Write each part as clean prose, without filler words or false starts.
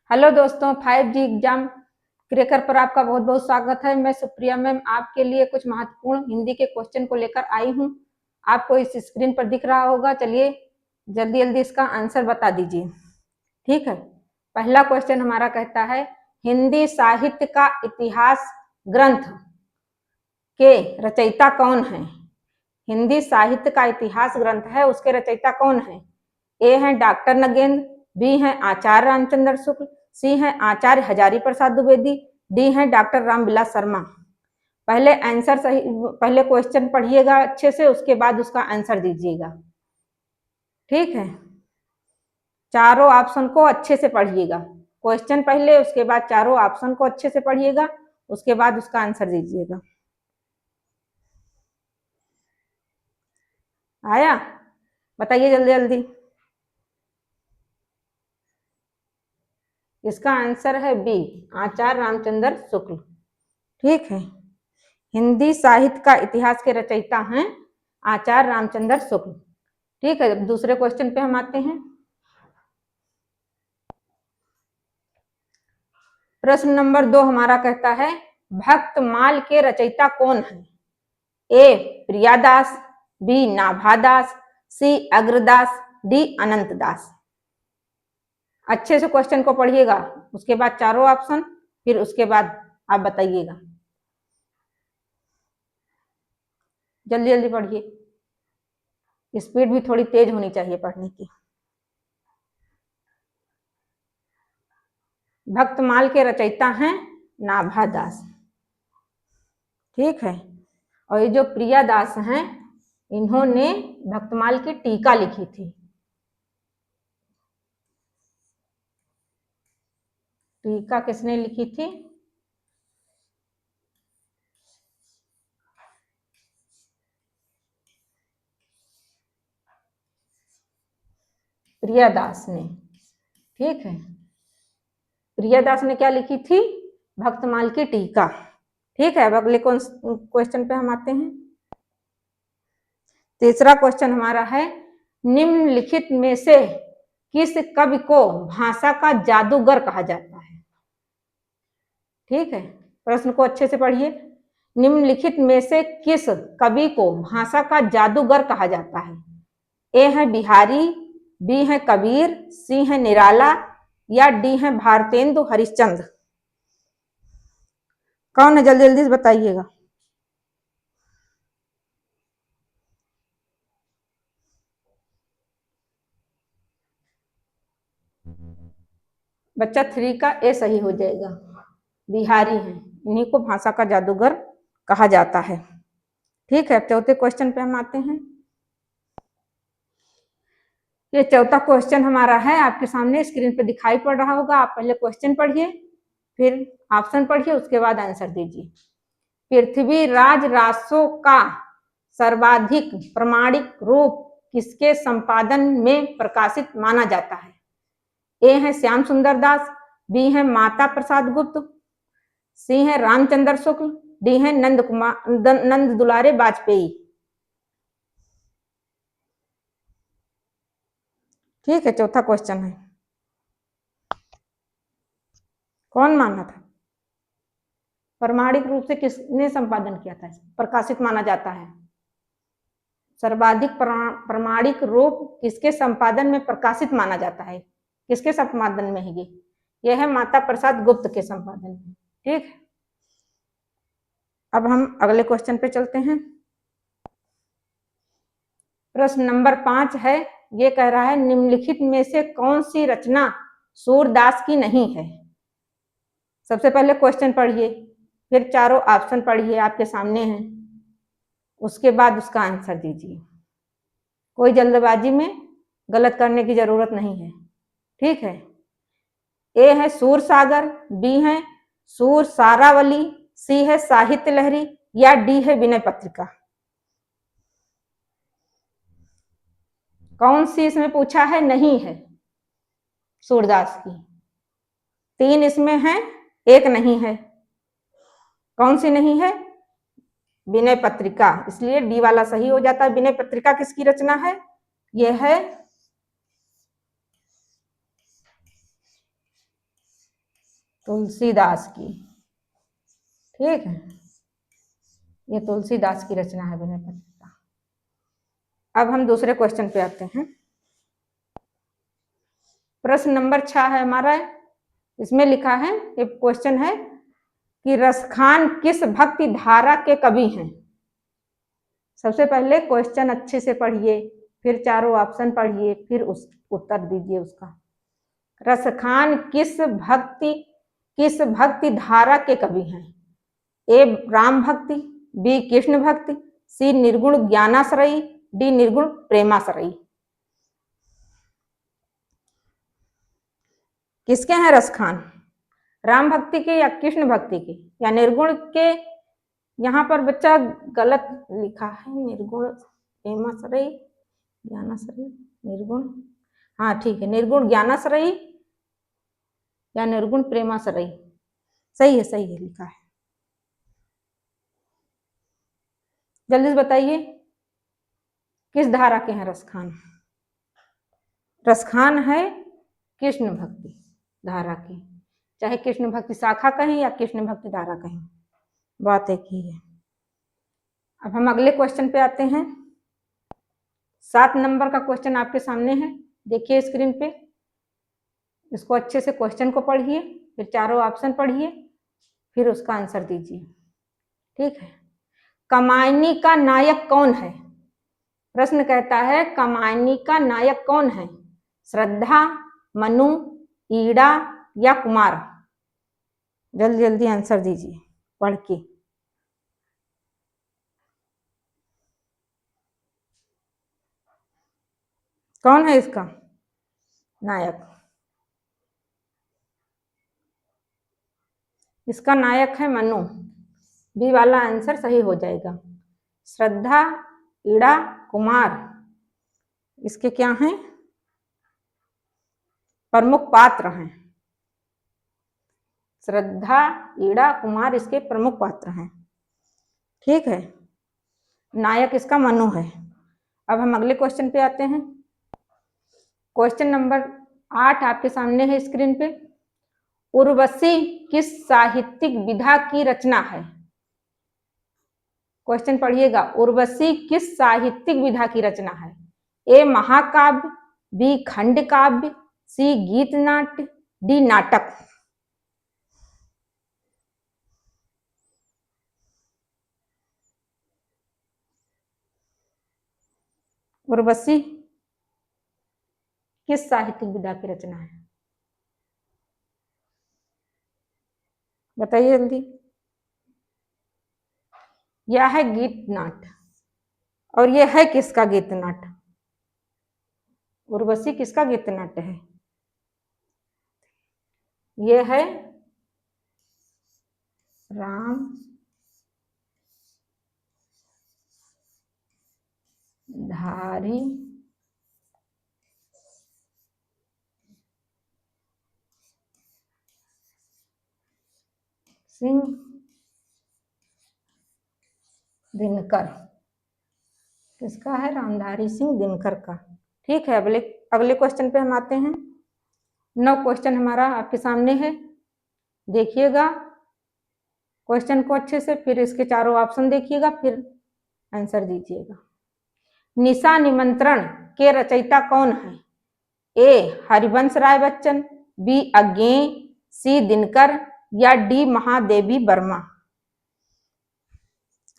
Hello दोस्तों, 5G exam cracker पर आपका बहुत बहुत स्वागत है। मैं सुप्रिया मैम आपके लिए कुछ महत्वपूर्ण हिंदी के क्वेश्चन को लेकर आई हूँ। आपको इस स्क्रीन पर दिख रहा होगा। चलिए जल्दी जल्दी इसका आंसर बता दीजिए। ठीक है, पहला क्वेश्चन हमारा कहता है हिंदी साहित्य का इतिहास ग्रंथ के रचयिता कौन है। हिंदी साहित्य का इतिहास ग्रंथ है, उसके रचयिता कौन है। ए है डॉक्टर नगेंद्र, बी है आचार्य रामचंद्र शुक्ल, सी है आचार्य हजारी प्रसाद द्विवेदी, डी है डॉक्टर रामविलास शर्मा। पहले आंसर सही, पहले क्वेश्चन पढ़िएगा अच्छे से, उसके बाद उसका आंसर दीजिएगा। ठीक है, चारों ऑप्शन को अच्छे से पढ़िएगा। क्वेश्चन पहले, उसके बाद चारों ऑप्शन को अच्छे से पढ़िएगा, उसके बाद उसका आंसर दीजिएगा। आया? बताइए जल्दी जल्दी। इसका आंसर है बी, आचार्य रामचंद्र शुक्ल। ठीक है, हिंदी साहित्य का इतिहास के रचयिता हैं आचार्य रामचंद्र शुक्ल। ठीक है, दूसरे क्वेश्चन पे हम आते हैं। प्रश्न नंबर 2 हमारा कहता है भक्तमाल के रचयिता कौन है। ए प्रियादास, बी नाभादास, सी अग्रदास, डी अनंतदास। अच्छे से क्वेश्चन को पढ़िएगा, उसके बाद चारों ऑप्शन, फिर उसके बाद आप बताइएगा। जल्दी जल्दी पढ़िए, स्पीड भी थोड़ी तेज होनी चाहिए पढ़ने की। भक्तमाल के रचयिता हैं नाभादास। ठीक है, और ये जो प्रियादास हैं, इन्होंने भक्तमाल की टीका लिखी थी। टीका किसने लिखी थी? प्रियादास ने। ठीक है, प्रियादास ने क्या लिखी थी? भक्तमाल की टीका। ठीक है, अब अगले क्वेश्चन पे हम आते हैं। तीसरा क्वेश्चन हमारा है निम्नलिखित में से किस कवि को भाषा का जादूगर कहा जाता है। ठीक है, प्रश्न को अच्छे से पढ़िए। निम्नलिखित में से किस कवि को भाषा का जादूगर कहा जाता है। ए है बिहारी, बी है कबीर, सी है निराला, या डी है भारतेंदु हरिश्चंद्र। कौन है, जल्दी जल्दी बताइएगा। बच्चा 3 का ए सही हो जाएगा। बिहारी हैं, इन्हीं को भाषा का जादूगर कहा जाता है। ठीक है, चौथे क्वेश्चन पे हम आते हैं। ये चौथा क्वेश्चन हमारा है, आपके सामने स्क्रीन पे दिखाई पड़ रहा होगा। आप पहले क्वेश्चन पढ़िए, फिर ऑप्शन पढ़िए, उसके बाद आंसर दीजिए। पृथ्वीराज रासो का सर्वाधिक प्रमाणिक रूप किसके संपादन में प्रकाशित माना जाता है। ए है श्याम सुंदर दास, बी है माता प्रसाद गुप्त, सी है रामचंद्र शुक्ल, डी है नंद दुलारे वाजपेयी। ठीक है, चौथा क्वेश्चन है, कौन माना था? प्रमाणिक रूप से किसने संपादन किया था, प्रकाशित माना जाता है। सर्वाधिक प्रमाणिक रूप किसके संपादन में प्रकाशित माना जाता है, किसके संपादन में है ये है माता प्रसाद गुप्त के संपादन में। ठीक, अब हम अगले क्वेश्चन पे चलते हैं। प्रश्न नंबर 5 है, ये कह रहा है निम्नलिखित में से कौन सी रचना सूरदास की नहीं है। सबसे पहले क्वेश्चन पढ़िए, फिर चारों ऑप्शन पढ़िए, आपके सामने हैं, उसके बाद उसका आंसर दीजिए। कोई जल्दबाजी में गलत करने की जरूरत नहीं है। ठीक है, ए है सूर सागर, बी है सूर सारावली, सी है साहित्य लहरी, या डी है विनय पत्रिका। कौन सी इसमें पूछा है नहीं है सूरदास की? 3 इसमें है, एक नहीं है। कौन सी नहीं है? विनय पत्रिका, इसलिए डी वाला सही हो जाता है। विनय पत्रिका किसकी रचना है? यह है तुलसीदास की। ठीक है, ये तुलसीदास की रचना है विनय पत्रिका। अब हम दूसरे क्वेश्चन पे आते हैं। प्रश्न नंबर 6 है हमारा। इसमें लिखा है, एक क्वेश्चन है कि रसखान किस भक्ति धारा के कवि हैं। सबसे पहले क्वेश्चन अच्छे से पढ़िए, फिर चारों ऑप्शन पढ़िए, फिर उस उत्तर दीजिए उसका। रसखान किस भक्ति धारा के कवि हैं। ए राम भक्ति, बी कृष्ण भक्ति, सी निर्गुण ज्ञानाश्रयी, डी निर्गुण प्रेमाश्रयी। किसके हैं रसखान, राम भक्ति के या कृष्ण भक्ति के या निर्गुण के। यहाँ पर बच्चा गलत लिखा है, निर्गुण प्रेमाश्रयी ज्ञानाश्रयी निर्गुण। हाँ ठीक है, निर्गुण ज्ञानाश्रयी या निर्गुण प्रेमाश्रयी। सही है, सही है लिखा है। जल्दी से बताइए किस धारा के हैं रसखान। रसखान है कृष्ण भक्ति धारा के, चाहे कृष्ण भक्ति शाखा कहें या कृष्ण भक्ति धारा कहें, बात एक ही है। अब हम अगले क्वेश्चन पे आते हैं। 7 नंबर का क्वेश्चन आपके सामने है, देखिए स्क्रीन पे। इसको अच्छे से क्वेश्चन को पढ़िए, फिर चारों ऑप्शन पढ़िए, फिर उसका आंसर दीजिए। ठीक है, कमायनी का नायक कौन है। प्रश्न कहता है कमायनी का नायक कौन है, श्रद्धा, मनु, ईड़ा या कुमार। जल्दी जल्दी आंसर दीजिए पढ़ के। कौन है इसका नायक। इसका नायक है मनु। बी वाला आंसर सही हो जाएगा। श्रद्धा, ईड़ा, कुमार इसके क्या हैं, प्रमुख पात्र हैं। श्रद्धा, ईड़ा, कुमार इसके प्रमुख पात्र हैं। ठीक है, नायक इसका मनु है। अब हम अगले क्वेश्चन पे आते हैं। क्वेश्चन नंबर 8 आपके सामने है स्क्रीन पे। उर्वशी किस साहित्यिक विधा की रचना है। क्वेश्चन पढ़िएगा, उर्वशी किस साहित्यिक विधा की रचना है। ए महाकाव्य, बी खंड काव्य, सी गीत नाट्य, डी नाटक। उर्वशी किस साहित्यिक विधा की रचना है, बताइए जल्दी। यह है गीत नाट्य। और यह है किसका गीत नाट्य, उर्वशी किसका गीत नाट्य है। यह है राम धारी सिंह दिनकर। किसका है, रामधारी सिंह दिनकर का। ठीक है, अगले क्वेश्चन पे हम आते हैं। 9 क्वेश्चन हमारा आपके सामने है, देखिएगा क्वेश्चन को अच्छे से, फिर इसके चारों ऑप्शन देखिएगा, फिर आंसर दीजिएगा। निशा निमंत्रण के रचयिता कौन है। ए हरिवंश राय बच्चन, बी अज्ञेय, सी दिनकर या डी महादेवी वर्मा।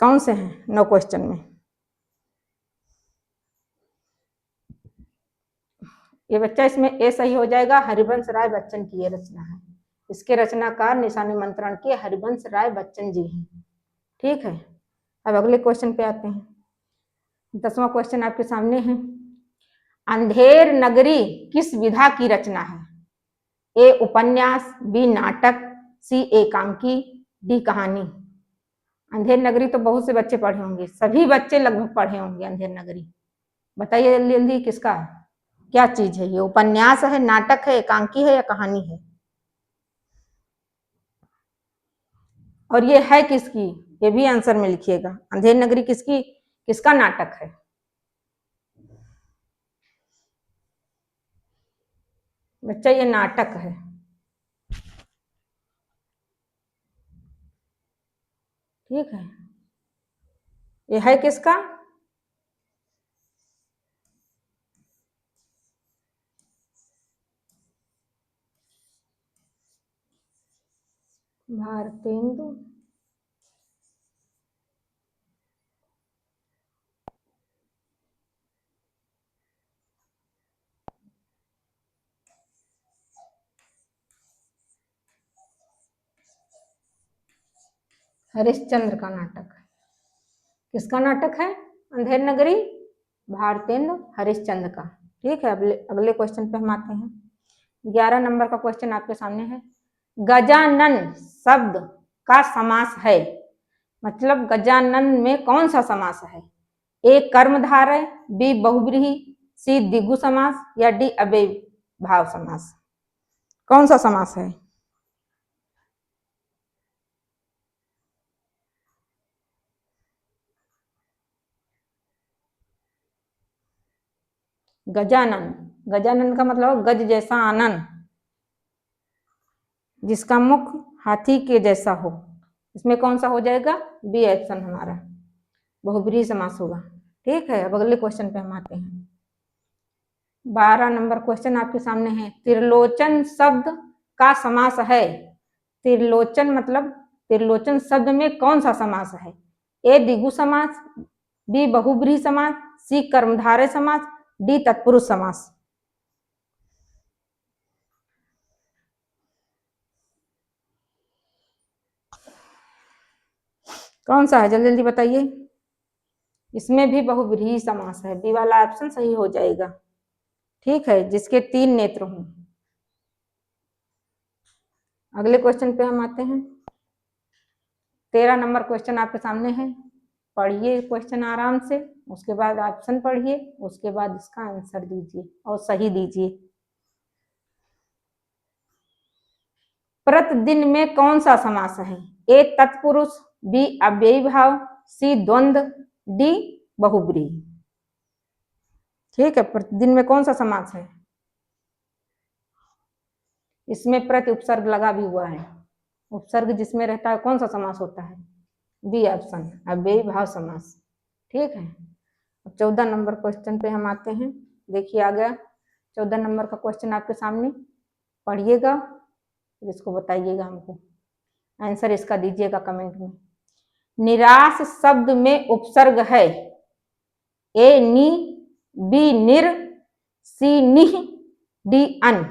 कौन से हैं 9 क्वेश्चन में। ये बच्चा इसमें ए सही हो जाएगा, हरिवंश राय बच्चन की ये रचना है। इसके रचनाकार निशा निमंत्रण के हरिवंश राय बच्चन जी हैं। ठीक है, अब अगले क्वेश्चन पे आते हैं। 10वां क्वेश्चन आपके सामने है। अंधेर नगरी किस विधा की रचना है। ए उपन्यास, बी नाटक, सी एकांकी, डी कहानी। अंधेर नगरी तो बहुत से बच्चे पढ़े होंगे, सभी बच्चे लगभग पढ़े होंगे अंधेर नगरी। बताइए जल्दी जल्दी किसका क्या चीज है, ये उपन्यास है, नाटक है, एकांकी है या कहानी है। और ये है किसकी, ये भी आंसर में लिखिएगा। अंधेर नगरी किसका नाटक है। बच्चा ये नाटक है। ठीक है, ये है किसका? भारतेंदु। हरिश्चंद्र का नाटक। किसका नाटक है? अंधेर नगरी भारतेंदु हरिश्चंद्र का। ठीक है, अगले क्वेश्चन पे हम आते हैं। 11 नंबर का क्वेश्चन आपके सामने है। गजानन शब्द का समास है, मतलब गजानन में कौन सा समास है? ए कर्मधारय, बी बहुव्रीहि, सी द्विगु समास या डी अव्ययी भाव समास। कौन सा समास है? गजानन, गजानन का मतलब गज जैसा आनन, जिसका मुख हाथी के जैसा हो। इसमें कौन सा हो जाएगा? बी ऑप्शन हमारा बहुब्रीहि समास होगा। ठीक है, अब अगले क्वेश्चन पे हम आते हैं। 12 नंबर क्वेश्चन आपके सामने है। त्रिलोचन शब्द का समास है। त्रिलोचन मतलब त्रिलोचन शब्द में कौन सा समास है? ए द्विगु समास, बी बहुब्रीहि समास, सी कर्मधारय समास, डी तत्पुरुष समास। कौन सा है? जल्दी जल्दी बताइए। इसमें भी बहुव्रीहि समास है, बी वाला ऑप्शन सही हो जाएगा। ठीक है, जिसके 3 नेत्र हों। अगले क्वेश्चन पे हम आते हैं। 13 नंबर क्वेश्चन आपके सामने है। पढ़िए क्वेश्चन आराम से, उसके बाद ऑप्शन पढ़िए, उसके बाद इसका आंसर दीजिए और सही दीजिए। प्रतिदिन में कौन सा समास है? ए तत्पुरुष, बी अव्ययी भाव, सी द्वंद्व, डी बहुब्रीहि। ठीक है, प्रतिदिन में कौन सा समास है? इसमें प्रति उपसर्ग लगा भी हुआ है। उपसर्ग जिसमें रहता है कौन सा समास होता है? बी ऑप्शन अव्ययी भाव समास। ठीक है, अब 14 नंबर क्वेश्चन पे हम आते हैं। देखिए आ गया 14 नंबर का क्वेश्चन आपके सामने। पढ़िएगा, फिर इसको बताइएगा, हमको आंसर इसका दीजिएगा कमेंट में। निराश शब्द में उपसर्ग है। ए नी, बी निर, सी निह, डी अन।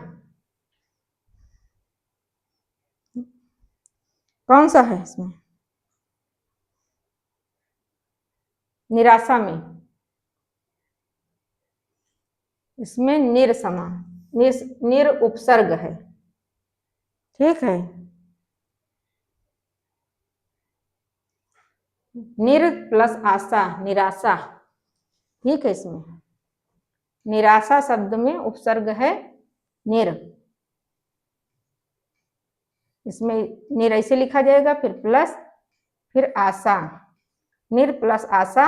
कौन सा है इसमें? निराशा में इसमें निर समा निर उपसर्ग है। ठीक है, निर प्लस आशा, निराशा। ठीक है, इसमें निराशा शब्द में उपसर्ग है निर। इसमें निर ऐसे लिखा जाएगा, फिर प्लस, फिर आशा। निर प्लस आशा,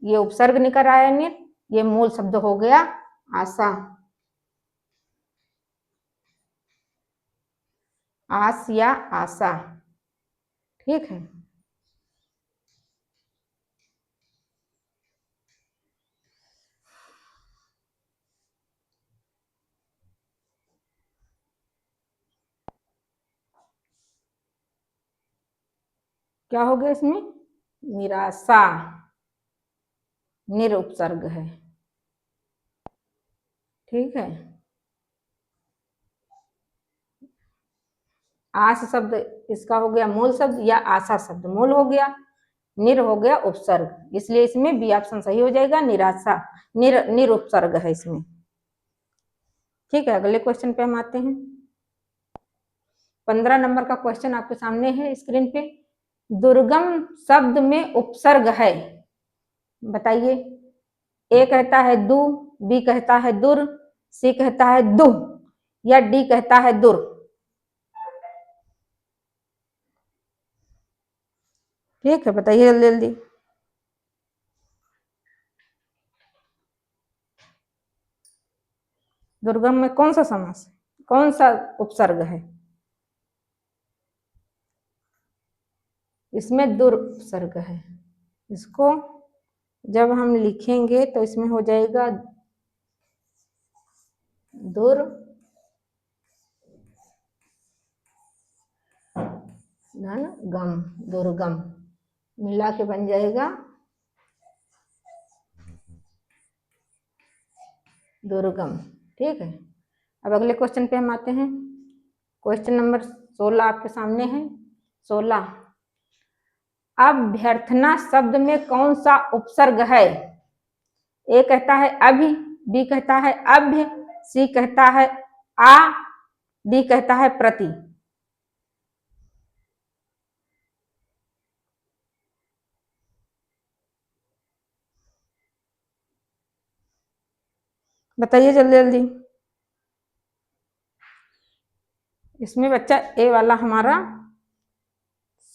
ये उपसर्ग निकल आया निर, ये मूल शब्द हो गया आशा। आस या आशा। ठीक है, क्या हो गया इसमें? निराशा, निर उपसर्ग है। ठीक है, आस शब्द इसका हो गया मूल शब्द, या आशा शब्द मूल हो गया, निर हो गया उपसर्ग, इसलिए इसमें बी ऑप्शन सही हो जाएगा, निराशा। निर उपसर्ग है इसमें। ठीक है, अगले क्वेश्चन पे हम आते हैं। 15 नंबर का क्वेश्चन आपके सामने है स्क्रीन पे। दुर्गम शब्द में उपसर्ग है, बताइए। ए कहता है दु, बी कहता है दुर, सी कहता है दुह, या डी कहता है दुर। ठीक है, बताइए जल्दी जल्दी। दुर्गम में कौन सा समास है, कौन सा उपसर्ग है? इसमें दुर उपसर्ग है। इसको जब हम लिखेंगे तो इसमें हो जाएगा दुर्गम, दुर्गम मिला के बन जाएगा दुर्गम। ठीक है, अब अगले क्वेश्चन पे हम आते हैं। क्वेश्चन नंबर 16 आपके सामने है। 16, अभ्यर्थना शब्द में कौन सा उपसर्ग है? ए कहता है अभि, बी कहता है अभ्य, सी कहता है आ, डी कहता है प्रति। बताइए जल्दी जल्दी। इसमें बच्चा ए वाला हमारा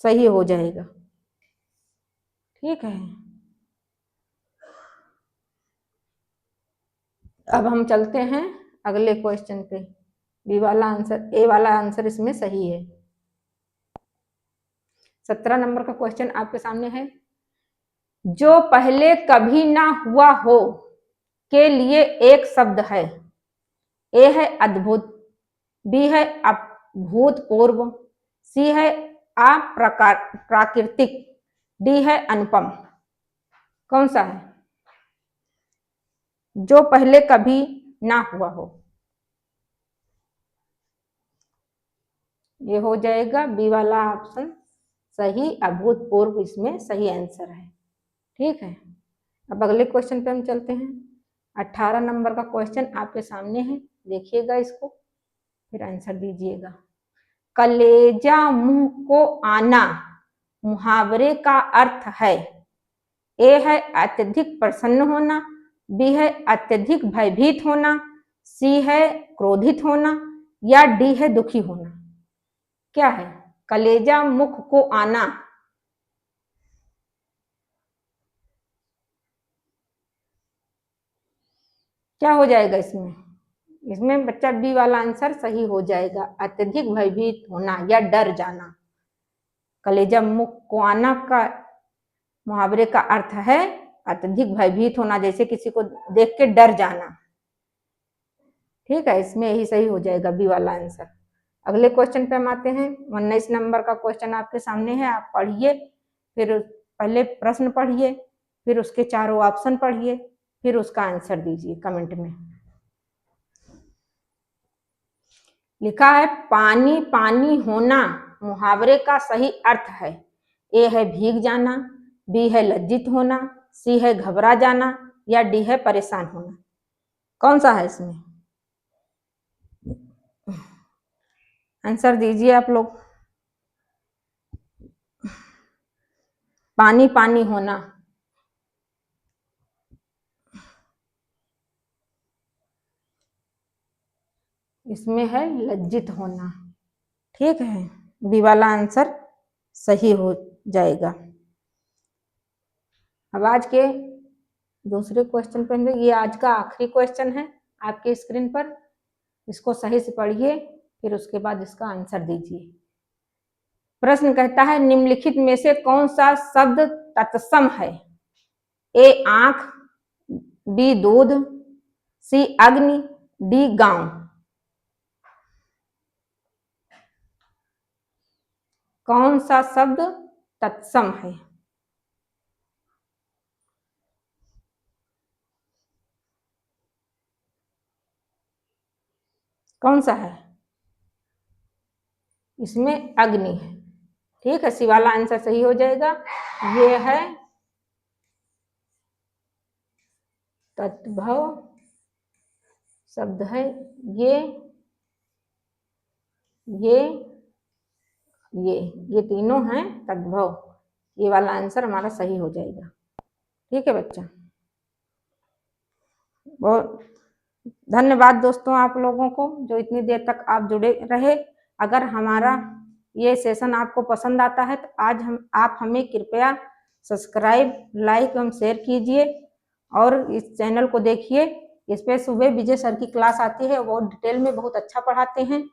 सही हो जाएगा। ठीक है, अब हम चलते हैं अगले क्वेश्चन पे। बी वाला आंसर, ए वाला आंसर इसमें सही है। 17 नंबर का क्वेश्चन आपके सामने है। जो पहले कभी ना हुआ हो के लिए एक शब्द है। ए है अद्भुत, बी है अभूतपूर्व, सी है अप्राकृतिक, डी है अनुपम। कौन सा है? जो पहले कभी ना हुआ हो। ये हो जाएगा बी वाला ऑप्शन सही, अभूतपूर्व इसमें सही आंसर है। ठीक है, अब अगले क्वेश्चन पे हम चलते हैं। 18 नंबर का क्वेश्चन आपके सामने है, देखिएगा इसको फिर आंसर दीजिएगा। कलेजा मुंह को आना मुहावरे का अर्थ है। ए है अत्यधिक प्रसन्न होना, बी है अत्यधिक भयभीत होना, सी है क्रोधित होना, या डी है दुखी होना। क्या है कलेजा मुख को आना? क्या हो जाएगा इसमें? इसमें बच्चा बी वाला आंसर सही हो जाएगा, अत्यधिक भयभीत होना या डर जाना। कलेजा मुख को आना का मुहावरे का अर्थ है अत्यधिक भयभीत होना, जैसे किसी को देख के डर जाना। ठीक है, इसमें यही सही हो जाएगा बी वाला आंसर। अगले क्वेश्चन पे हम आते हैं। 19 नंबर का क्वेश्चन आपके सामने है, आप पढ़िए, फिर पहले प्रश्न पढ़िए, फिर उसके चारों ऑप्शन पढ़िए, फिर उसका आंसर दीजिए कमेंट में। लिखा है पानी पानी होना मुहावरे का सही अर्थ है। ए है भीग जाना, बी है लज्जित होना, सी है घबरा जाना, या डी है परेशान होना। कौन सा है इसमें? आंसर दीजिए आप लोग। पानी पानी होना। इसमें है लज्जित होना। ठीक है, बी वाला आंसर सही हो जाएगा। अब आज के दूसरे क्वेश्चन पर, ये आज का आखिरी क्वेश्चन है आपके स्क्रीन पर, इसको सही से पढ़िए, फिर उसके बाद इसका आंसर दीजिए। प्रश्न कहता है निम्नलिखित में से कौन सा शब्द तत्सम है? ए आंख, बी दूध, सी अग्नि, डी गांव। कौन सा शब्द तत्सम है? कौन सा है? इसमें अग्नि है। ठीक है, सी वाला आंसर सही हो जाएगा। ये है तद्भव शब्द है। ये तीनों हैं तद्भव। ये वाला आंसर हमारा सही हो जाएगा। ठीक है बच्चा, बहुत धन्यवाद दोस्तों आप लोगों को जो इतनी देर तक आप जुड़े रहे। अगर हमारा ये सेशन आपको पसंद आता है तो आप हमें कृपया सब्सक्राइब, लाइक एवं शेयर कीजिए और इस चैनल को देखिए। इस पे सुबह विजय सर की क्लास आती है, वो डिटेल में बहुत अच्छा पढ़ाते हैं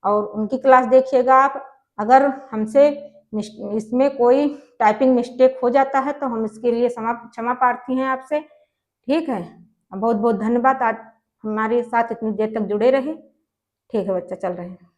और उनकी क्लास देखिएगा आप। अगर हमसे इसमें कोई टाइपिंग मिस्टेक हो जाता है तो हम इसके लिए क्षमा प्रार्थी हैं आपसे। ठीक है, बहुत बहुत धन्यवाद, आज हमारे साथ इतनी देर तक जुड़े रहे। ठीक है बच्चा, चल रहे हैं।